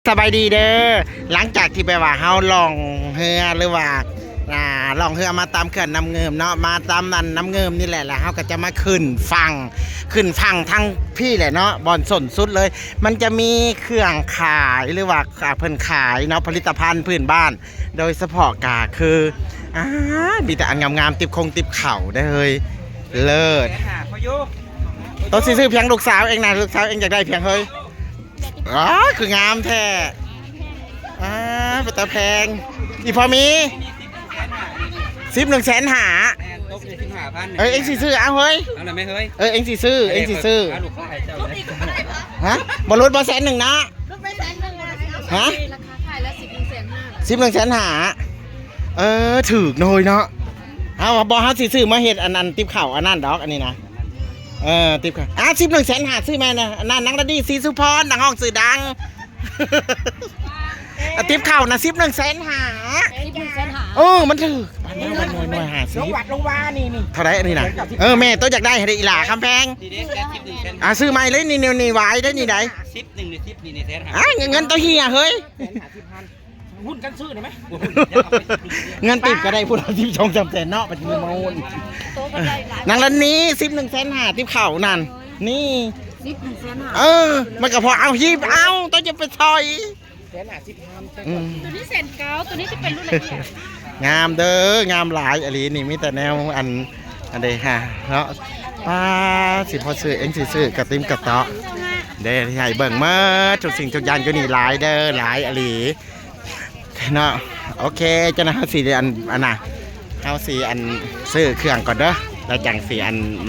สบายดีเด้อหลังจากที่ไปว่าเฮาล่องเรือหรือว่าล่องเรือมาตามเขื่อนน้ำเงิมเนาะมาตามนันน้ำเงิมนี่แหละแล้วเฮาก็จะมาขึ้นฝั่งทั้งพี่แหละเนาะบอนส่วนสุดเลยมันจะมีเครื่องขายหรือว่าเพิ่นขายเนาะผลิตภัณฑ์พื้นบ้านโดยเฉพาะกาคือมีแต่อันงามๆติบเข่าได้เลยเลิศต้องซื้อเพียงลูกสาวเองนะลูกสาวเองอยากได้เพียงเฮ้ยคืองามแท้เป็นตาแพงอีพอมี100,000หาเอ็งสิซื้อเอาเฮ้ยเอาเลยไหมเฮ้ยเอ็งสิซื้อฮะบอลลูนบอล100,000นะฮะราคาขายแล้ว11,000หาถือหน่อยเนาะเอาบอลสิซื้อมาเห็ดอันนั้นติ๊บเข่าอันนั้นดอกอันนี้นะติ๊บเข่า11,000หาซื้อมานะนั่นนังระดีซีสุพรนังห้องสื่อดังติ๊บเข่านะ11,000หามันถือมันหน่วยหาซื้อวัดลงวานี่เท่าไรอันนี้นะแม่ตัวอยากได้ให้อีหล่าคำแพงซื้อใหม่เลยนี่ไว้ได้นี่ได้เงินตัวเฮียเฮ้ยหุ้นกันซื้อได้ไหมเงินติดก็ได้พูดทิพย์ชงจำแต่เนาะปัจจุบันมูลนางรันนี้11,000หาติ๊บเข่านั่นนี่มันก็พอเอาฮีบเอาต้องจะไปซอยตัวนี้เศษเก้าตัวนี้จะเป็นรุ่นละเอียดงามเด้องามหลายอะไรนี่มีแต่แนวอันใดฮะเนาะป้าสิพอซื้อเอ็งซื้อกระติมกระเตาะเด้ใหญ่เบิ่งเมื่อจุดสิ่งจุดยันก็นี่หลายเด้อหลายอะไรเนาะโอเคจะนะสีอันน่ะเอาสีอันซื้อเครื่องก่อนเด้อแล้วจังสีอันมา